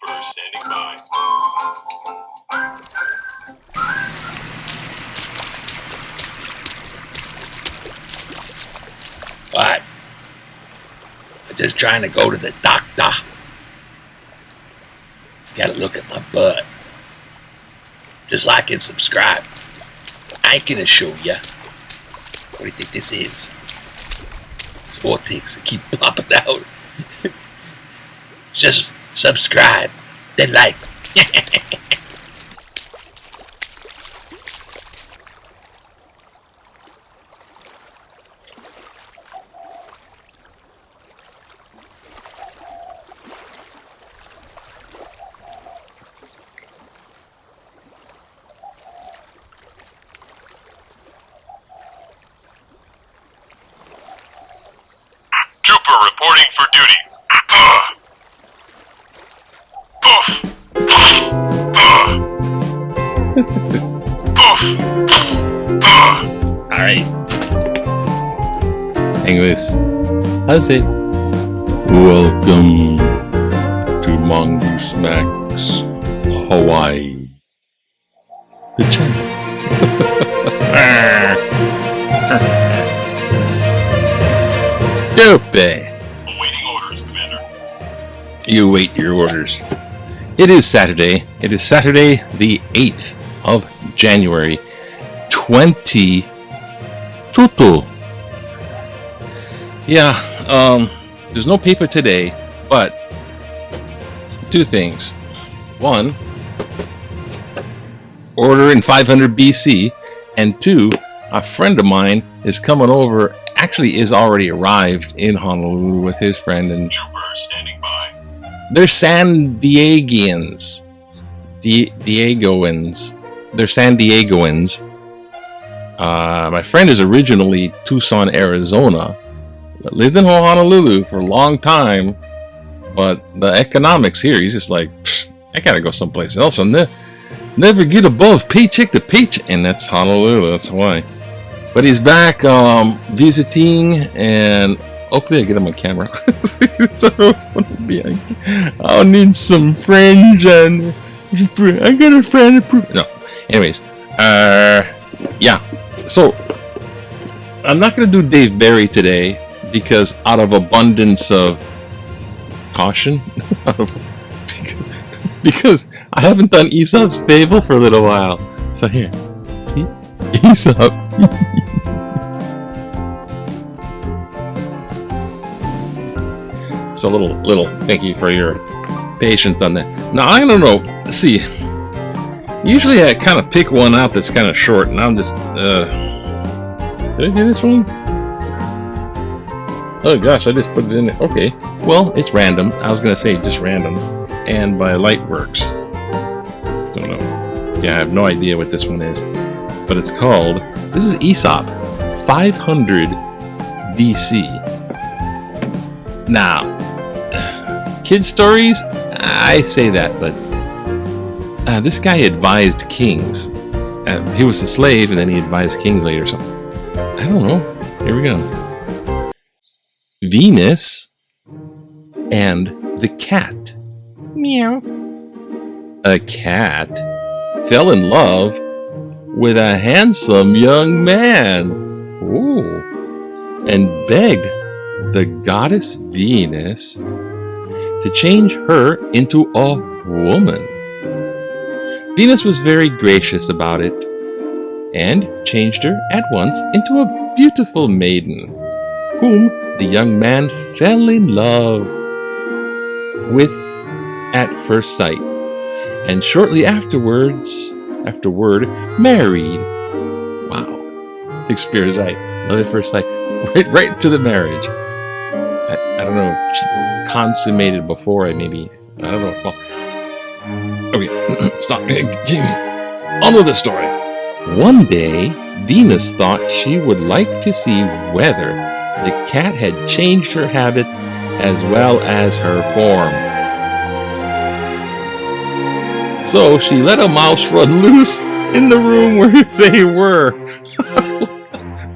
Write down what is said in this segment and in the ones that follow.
Trooper standing by. What? I'm just trying to go to the doctor. He's got to look at my butt. Just like and subscribe. I ain't gonna show ya. What do you think this is? It's vortex that keep popping out. Just subscribe, then like. Trooper reporting for duty. Alright. English. How's it? Welcome to Mongoose Max, Hawaii. The channel. Stupid. Awaiting orders, Commander. You wait your orders. It is Saturday. It is Saturday the 8th of January 2022. Yeah, there's no paper today, but two things. One, order in 500 BC, and two, a friend of mine is coming over, actually is already arrived in Honolulu with his friend, and Trooper standing by. they're San Diegoans. Diegoans. They're San Diegoans. My friend is originally Tucson, Arizona, but lived in Honolulu for a long time. But the economics here, he's just like, I gotta go someplace else. I'll never get above paycheck to paycheck, and that's Honolulu. That's why. But he's back visiting, and hopefully I get him on camera. I'll need some friends, and I got a friend. No, anyways, yeah. So I'm not gonna do Dave Barry today because out of abundance of caution, because I haven't done Aesop's Fable for a little while. So here, see, Aesop. So little thank you for your patience on that. Now I don't know. Let's see. Usually I kind of pick one out that's kind of short, and I'm just did I do this one? Oh gosh, I just put it in there. Okay. Well, it's random. I was gonna say just random, and by Lightworks. Don't know. Yeah, I have no idea what this one is, but it's called. This is Aesop, 500 BC. Now, kid stories, I say that, but this guy advised kings. He was a slave, and then he advised kings later. So I don't know. Here we go. Venus and the cat. Meow. A cat fell in love with a handsome young man. Ooh. And begged the goddess Venus to change her into a woman. Venus was very gracious about it and changed her at once into a beautiful maiden, whom the young man fell in love with at first sight, and shortly afterward married. Wow. Shakespeare is right. Love at first sight. Right to the marriage. I don't know. Consummated before I don't know. Okay. Stop. On with the story. One day, Venus thought she would like to see whether the cat had changed her habits as well as her form. So she let a mouse run loose in the room where they were.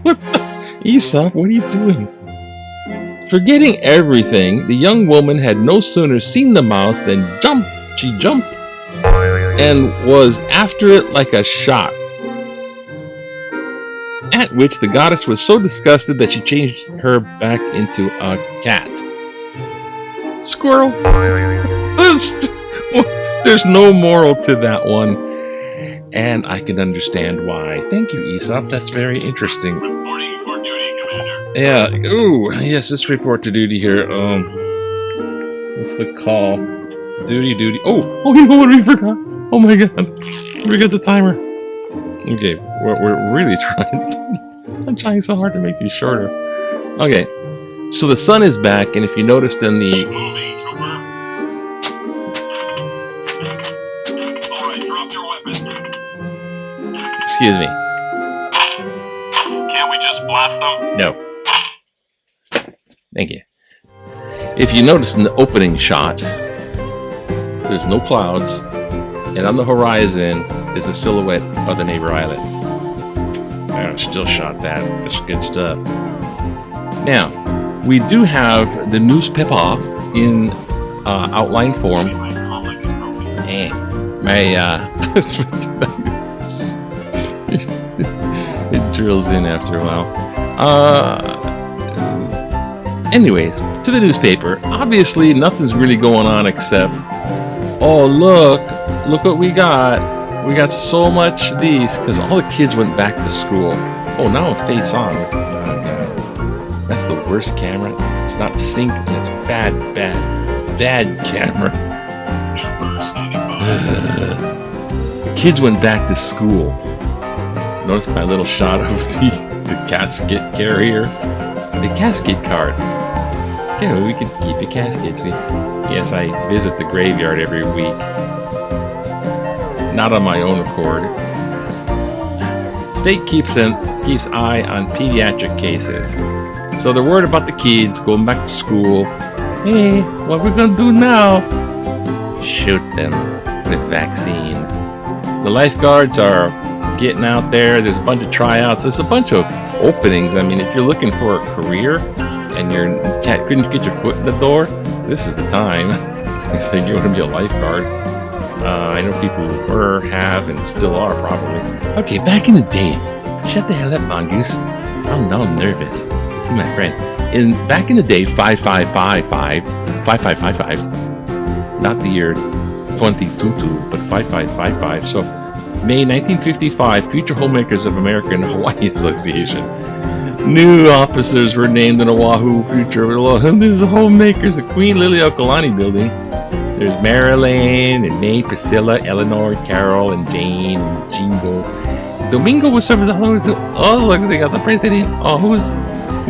What the? Aesop, what are you doing? Forgetting everything, the young woman had no sooner seen the mouse than jumped She jumped and was after it like a shot. At which the goddess was so disgusted that she changed her back into a cat. Squirrel. There's no moral to that one. And I can understand why. Thank you, Aesop. That's very interesting. Reporting for duty, Commander. Yeah. Ooh, yes, let's report to duty here. What's the call? Duty. Oh, you know what we forgot? Oh my god. We got the timer. Okay, we're really trying. I'm trying so hard to make these shorter. Okay, so the sun is back, and if you noticed in the... Moving, Trooper. Alright, drop your weapon. Excuse me. Can't we just blast them? No. Thank you. If you notice in the opening shot, there's no clouds, and on the horizon is the silhouette of the neighbor islands. I still shot that. That's good stuff. Now, we do have the newspaper in outline form. My it drills in after a while. Anyways, to the newspaper. Obviously, nothing's really going on except, oh look what we got. We got so much of these because all the kids went back to school. Oh, now I'm face on. Oh, God. That's the worst camera. It's not sync and it's bad camera. The kids went back to school. Notice my little shot of the casket carrier. The casket card. Yeah, we can keep the caskets. Yes, I visit the graveyard every week. Not on my own accord. State keeps eye on pediatric cases. So they're worried about the kids going back to school. Hey, what we gonna do now? Shoot them with vaccine. The lifeguards are getting out there. There's a bunch of tryouts. There's a bunch of openings. I mean, if you're looking for a career and couldn't get your foot in the door, this is the time. It's like you want to be a lifeguard. I know people who were, have, and still are probably. Okay, back in the day. Shut the hell up, Mongoose. I'm now nervous. See my friend. Back in the day, 5555, not the year 2022, but 5555. So, May 1955, Future Homemakers of America and Hawaii Association. New officers were named in Oahu Future. There's the homemakers, the Queen Liliuokalani building. There's Marilyn and May, Priscilla, Eleanor, Carol, and Jane, and Jingo. Domingo will serve as a host. Oh, look, they got the president. Oh, who's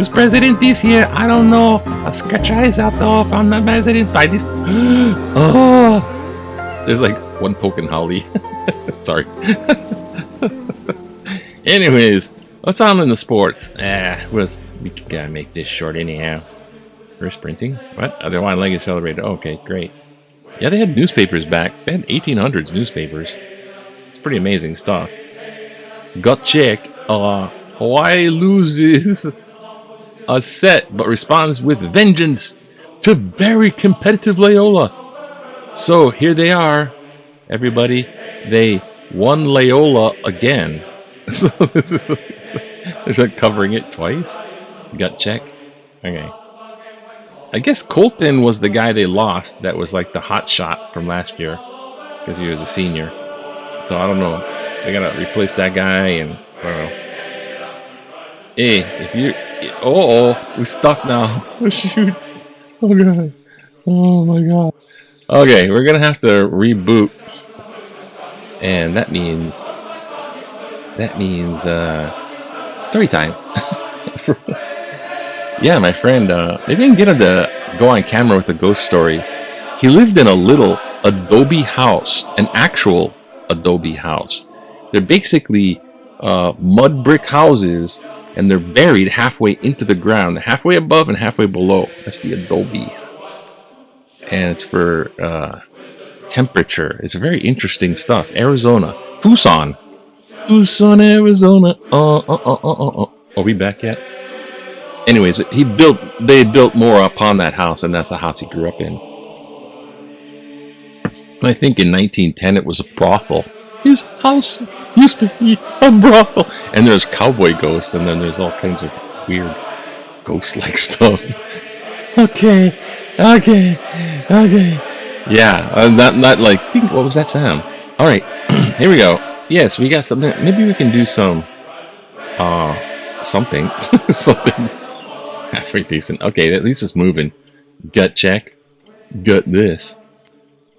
president this year? I don't know. I'll scratch your eyes out though if I'm not president by this. Oh, there's like one token holly. Sorry. Anyways, what's on in the sports? We gotta make this short anyhow. First printing? What? Other wine leg is celebrated. Oh, okay, great. Yeah, they had newspapers back. They had 1800s newspapers. It's pretty amazing stuff. Gut check. Hawaii loses a set, but responds with vengeance to very competitive Loyola. So here they are, everybody. They won Loyola again. So this is they're like covering it twice. Gut check. Okay. I guess Colton was the guy they lost. That was like the hot shot from last year because he was a senior. So I don't know. They gotta replace that guy, and I don't know. Hey, if you, we're stuck now. Oh shoot! Oh god! Oh my god! Okay, we're gonna have to reboot, and that means story time. Yeah, my friend, maybe I can get him to go on camera with a ghost story. He lived in a little adobe house, an actual adobe house. They're basically mud brick houses, and they're buried halfway into the ground, halfway above and halfway below. That's the adobe. And it's for temperature. It's very interesting stuff. Arizona. Tucson, Arizona. Are we back yet? Anyways, they built more upon that house, and that's the house he grew up in. I think in 1910 it was a brothel. His house used to be a brothel. And there's cowboy ghosts, and then there's all kinds of weird ghost-like stuff. Okay. Yeah, not like, think, what was that sound? Alright, here we go. Yes, we got something. Maybe we can do some, something halfway decent. Okay, at least it's moving. Gut check. Gut this.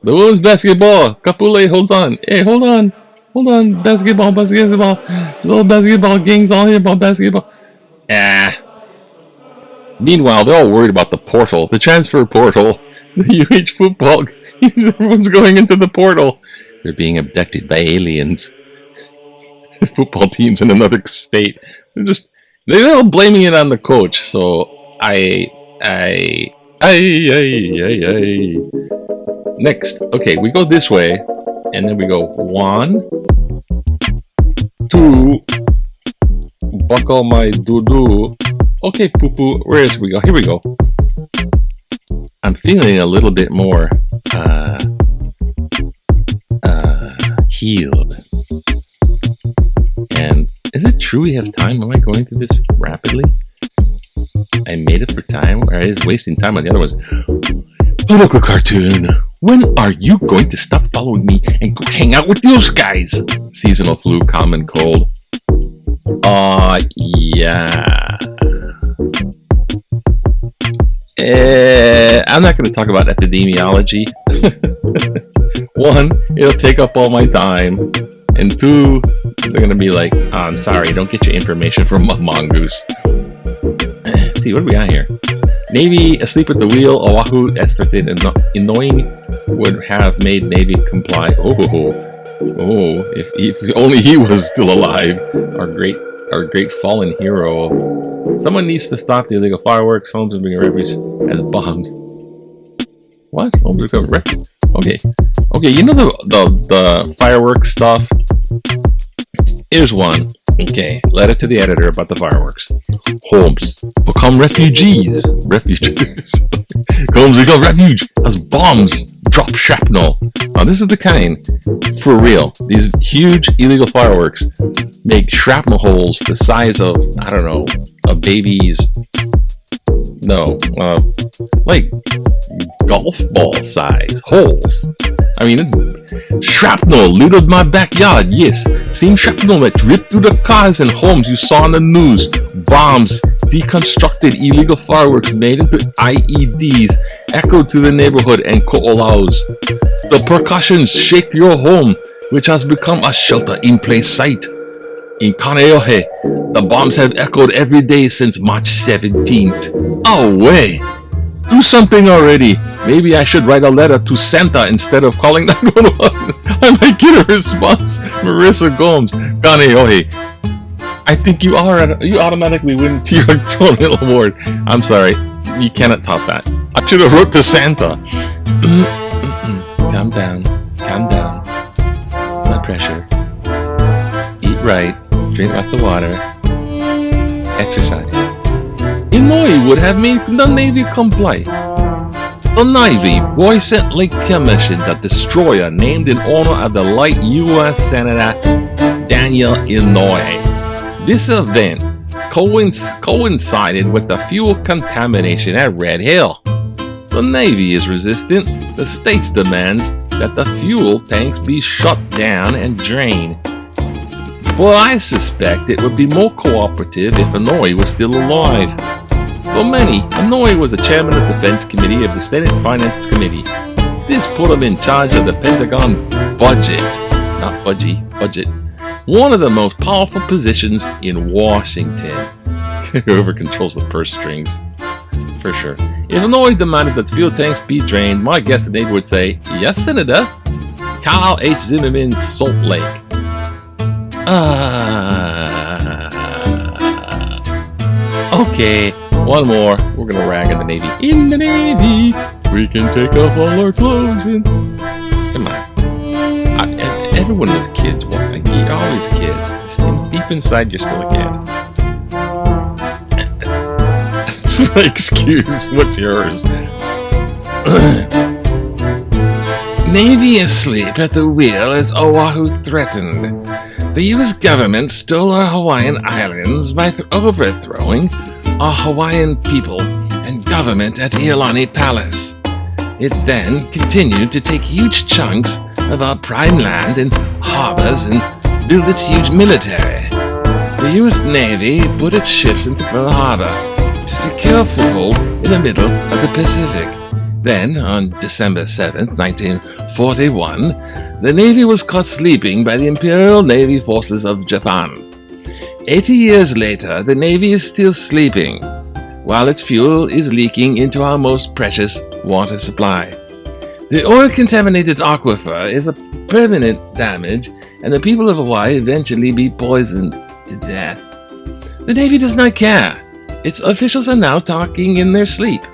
The women's basketball. Kapule holds on. Hey, hold on. Basketball. Little basketball gangs all here about basketball. Meanwhile, they're all worried about the portal, the transfer portal. The UH football. Everyone's going into the portal. They're being abducted by aliens. Football teams in another state. They're all blaming it on the coach. So Next, okay, we go this way, and then we go 1, 2, buckle my doo-doo. Okay, poo-poo, where is we go? Here we go. I'm feeling a little bit more, healed. And is it true we have time? Am I going through this rapidly? I made it for time, or is wasting time on the other ones? Political cartoon. When are you going to stop following me and go hang out with those guys? Seasonal flu, common cold. Yeah. I'm not going to talk about epidemiology. 1, it'll take up all my time. And 2, they're going to be like, oh, I'm sorry, don't get your information from a mongoose. Let's see, what do we got here? Navy asleep at the wheel. Oahu estimated annoying would have made Navy comply. If only he was still alive. Our great fallen hero. Someone needs to stop the illegal fireworks. Homes are being refuge as bombs. What? Homes become refuge. Okay, you know the fireworks stuff? Here's one. Okay, letter to the editor about the fireworks. Homes become refugees. Homes become refuge as bombs drop shrapnel. Now this is the kind, for real, these huge illegal fireworks make shrapnel holes the size of, I don't know, a baby's, like golf ball size holes. I mean, shrapnel looted my backyard, yes. Same shrapnel that ripped through the cars and homes you saw on the news. Bombs, deconstructed illegal fireworks made into IEDs, echoed through the neighborhood and ko'olaus. The percussions shake your home, which has become a shelter-in-place site. In Kaneohe, the bombs have echoed every day since March 17th. Oh, way! Do something already. Maybe I should write a letter to Santa instead of calling 911. I might get a response. Marissa Gomes, Kaneohe. I think you automatically win to your Tony Award. I'm sorry, you cannot top that. I should have wrote to Santa. Calm down. Blood pressure. Eat right. Drink lots of water. Exercise. Inouye would have made the Navy comply. The Navy recently commissioned a destroyer named in honor of the late U.S. Senator Daniel Inouye. This event coincided with the fuel contamination at Red Hill. The Navy is resistant. The States demands that the fuel tanks be shut down and drained. Well, I suspect it would be more cooperative if Inouye was still alive. For many, Inouye was the chairman of the Defense Committee of the Senate Finance Committee. This put him in charge of the Pentagon budget. Budget. One of the most powerful positions in Washington. Whoever controls the purse strings. For sure. If Inouye demanded that fuel tanks be drained, my guess the Navy would say, yes, Senator. Carl H. Zimmerman, Salt Lake. Okay, one more. We're gonna rag on the Navy. In the Navy, we can take off all our clothes and... Come on. Everyone was kids. You're always kids. Deep inside, you're still a kid. That's my excuse. What's yours? Navy asleep at the wheel as Oahu threatened. The U.S. government stole our Hawaiian islands by overthrowing our Hawaiian people and government at Iolani Palace. It then continued to take huge chunks of our prime land and harbors and build its huge military. The U.S. Navy put its ships into Pearl Harbor to secure a foothold in the middle of the Pacific. Then, on December 7th, 1941, the Navy was caught sleeping by the Imperial Navy Forces of Japan. 80 years later, the Navy is still sleeping, while its fuel is leaking into our most precious water supply. The oil-contaminated aquifer is a permanent damage, and the people of Hawaii eventually be poisoned to death. The Navy does not care. Its officials are now talking in their sleep,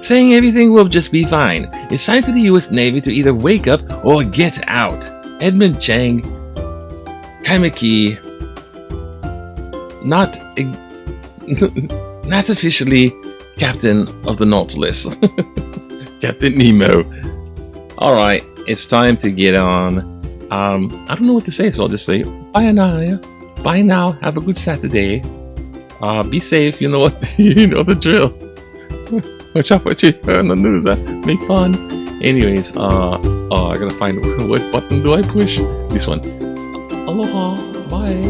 saying everything will just be fine. It's time for the U.S. Navy to either wake up or get out. Edmund Chang, Kaimaki, not officially Captain of the Nautilus. Captain Nemo. Alright, it's time to get on. I don't know what to say, so I'll just say bye now. Bye now. Have a good Saturday. Be safe. You know what? You know the drill. Watch out what you hear on the news. Make fun. Anyways, I gotta find what button do I push? This one. Aloha. Bye.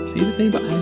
See you today. Bye.